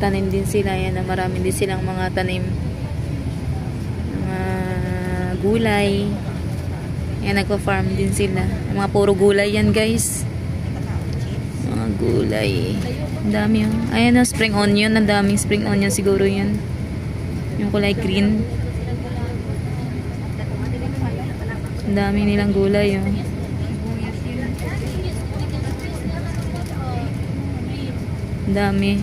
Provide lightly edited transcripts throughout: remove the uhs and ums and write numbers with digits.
nagtatanim din sila. Yan, marami din silang mga tanim. Mga gulay. Yan, nagpa-farm din sila. Mga puro gulay yan, guys. Mga gulay. Ang dami yun. Ayan na, spring onion. Ang daming spring onion siguro yan. Yung kulay green. Ang dami nilang gulay yun. Ang dami.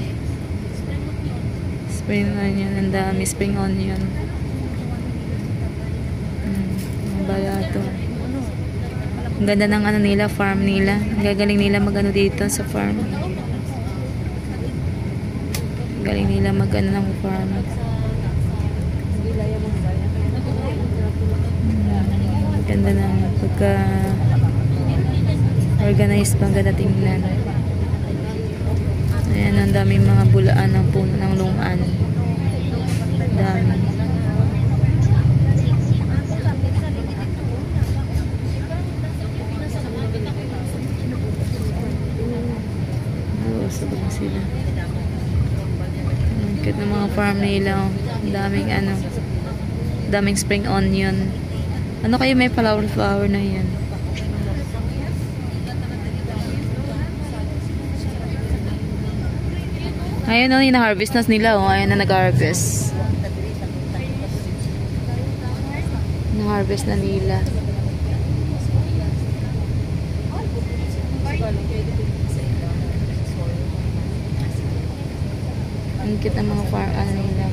Spring onion. Ang dami spring onion. Ang balato. Ang ganda ng ano nila, farm nila. Ang gagaling nila mag-ano dito sa farm. Ang galing nila mag-ano ng farm. Ganda na pagka organized pang ganda tingnan. Ayan, ang daming mga bulaan ng puno ng lungan. Dami. Sabag sila. Ang cute ng mga farm nila. Ang daming ano, daming spring onion. Ano kayo may flower na yan? Ayun na, ina-harvest na nila. Oh. Ayun na nag-harvest. Na-harvest na nila. Ang cute ng mga farm ano nila.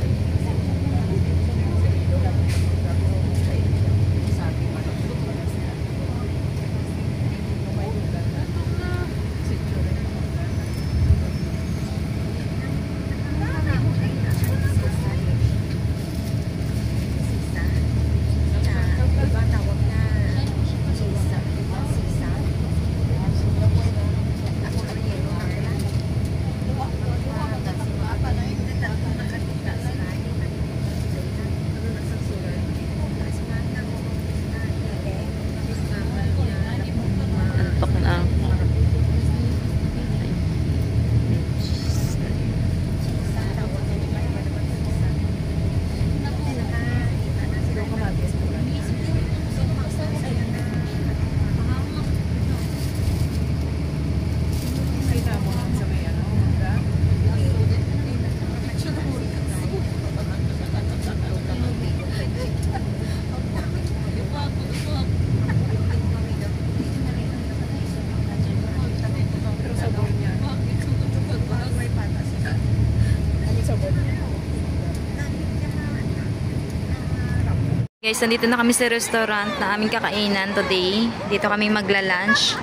Guys, nandito na kami sa restaurant na aming kakainan today. Dito kami magla-lunch.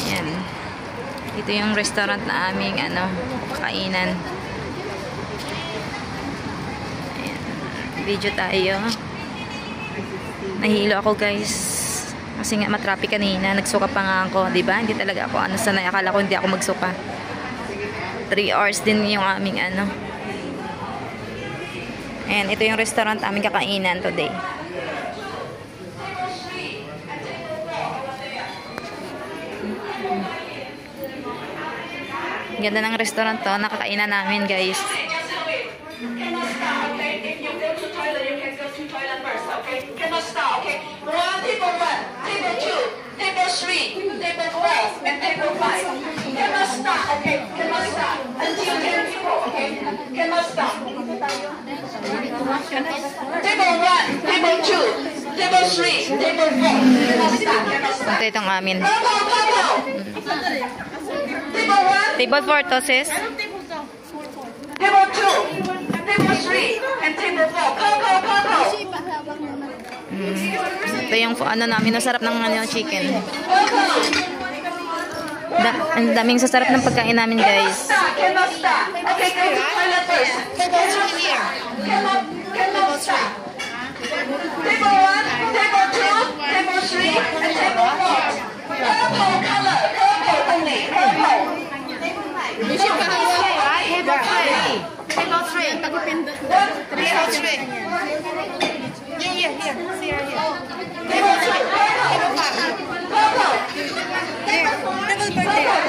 Ayan. Dito yung restaurant na aming kakainan. Ayan. Video tayo. Nahilo ako, guys. Kasi nga matraffic kanina. Nagsuka pa nga ako. Diba? Hindi talaga ako sanay. Akala ko hindi ako magsuka. 3 hours din yung aming Ayan, ito yung restaurant aming kakainan today. Ganda ng restaurant to. Nakakainan namin, guys. Table 1, table 2, table 3, table 4. Ito itong amin. Table 1, table 4 to, sis. table 2, table 3, and table 4. Ito yung namin. Nasarap ng chicken. Ang daming sasarap ng pagkain namin, guys. Okay, go to toilet first. Cannot stop. Table 1, table 2, table 3, and table 4. Purple color, purple only, purple. Table 3. Table 3. Here. See here. Table 2, purple.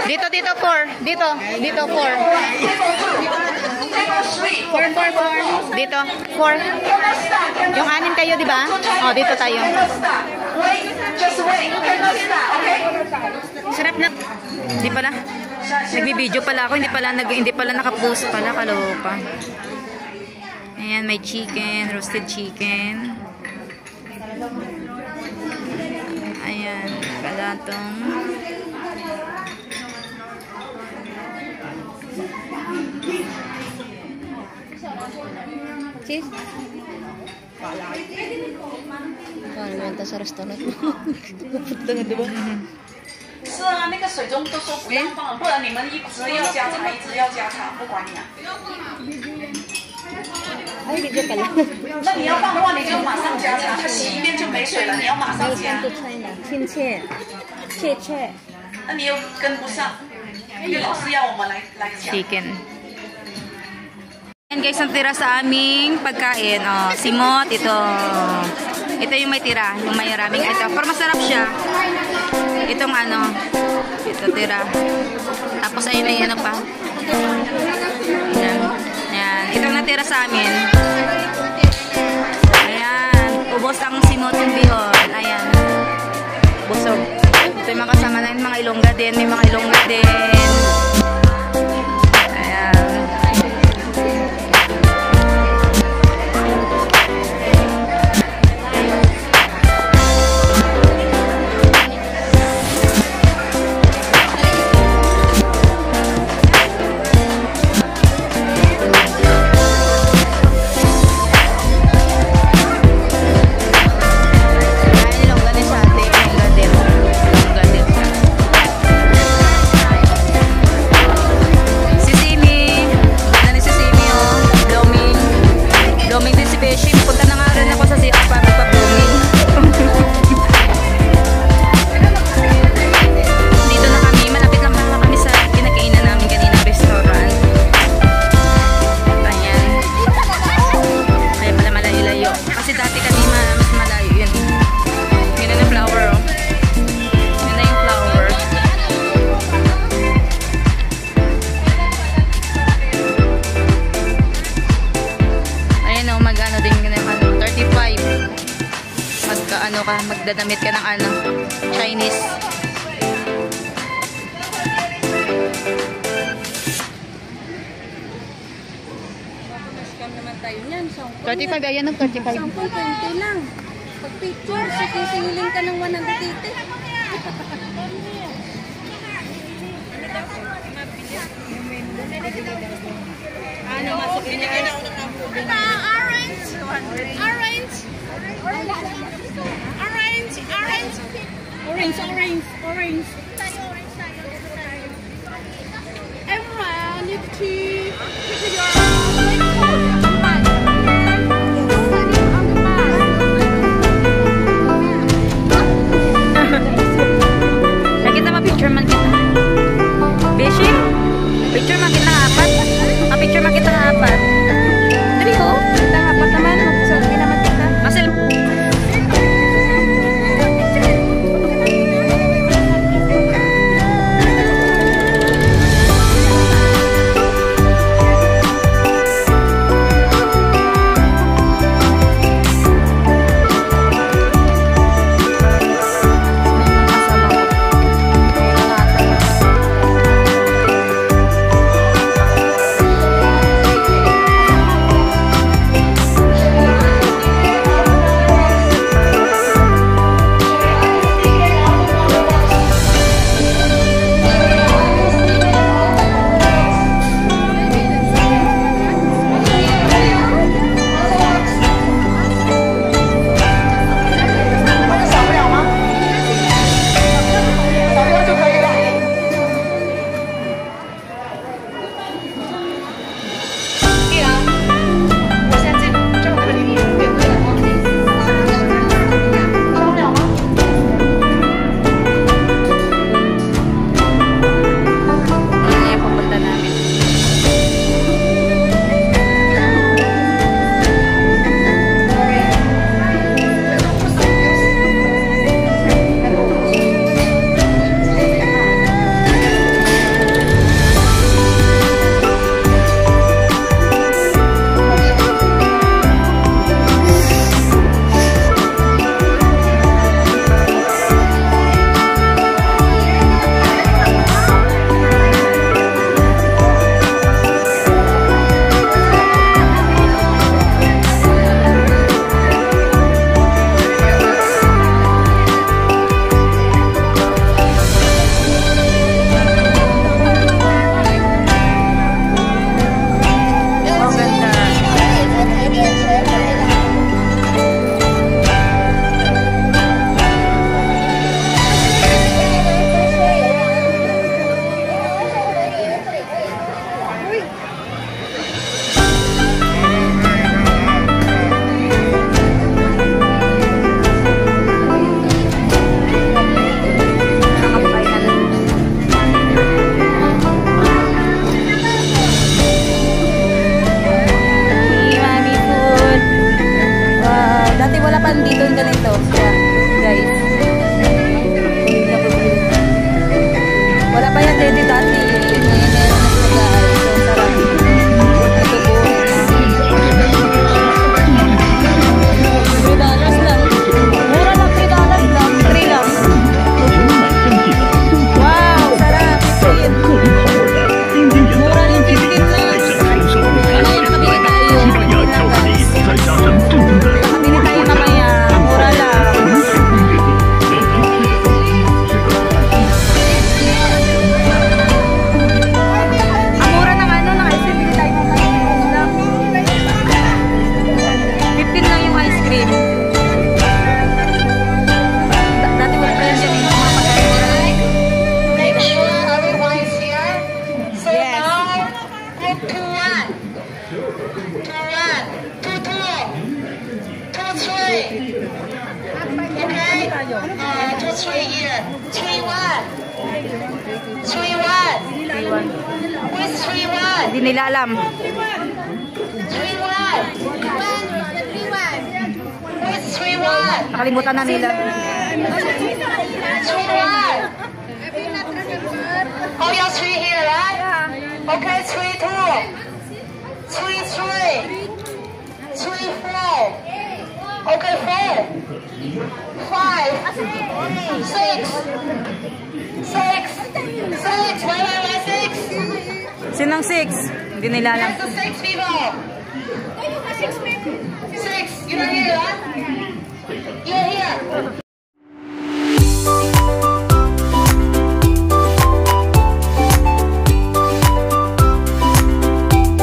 Dito, 4. Dito, 4. 4. Dito, 4. Yung 6 kayo, di ba? Oh, dito tayo. Sarap na. Hindi pala. Nagbibideo pala ako. Hindi pala nakapost pala. Kaloka. Ayan, may chicken. Roasted chicken. Ayan. Kalatong. Cheese. Paano yun sa restaurant? Pupunta nga, diba? 是啊，那个水中都说不要放，不然你们一直要加茶，一直要加茶，不管你啊。 Ay, video pala. 那你要放的话，你就马上加茶，它洗一遍就没水了，你要马上加。亲切。那你又跟不上，因为老师要我们来讲。Chicken. Ayan guys, ang tira sa aming pagkain. Oh, simot, ito. Ito yung may tira, yung may maraming ito. Pero masarap siya. Itong ano, ito tira. Tapos ayun na yung ano pa. Ayan. Ayan. Itong natira sa amin. Ayan. Ubos ang simot yung bihon. Ayan. Busog. Ito yung mga kasama na yun, mga ilongga din. May mga ilongga din. Ayan. Magdadamit ka ng ano, Chinese. Scam naman tayo niyan. 35, ayan ng 35. 20 lang. Pag picture, sisingilin ka ng 180. Ano, masukin niya? Orange! Orange! Orange. Everyone need to put your Nakita mo picture man kita. Beshi? Picture man kita apat. Picture man kita apat. Dali ko. Kita apat naman. Magsuot naman kita. Masel. Just 3 here. 3-1. 3-1. 3-1. With 3-1. Hindi nila alam. 3-1. With 3-1. Nakalimutan na nila. 3-1. Oh, you're 3 here, right? Okay, 3-2. 3-3. 3-4. Okay, 4. 5. 6. 6. 6. Wait, 6. Sinong 6? Hindi nila alam. That's the 6 people. 6. You're here, right? You're here.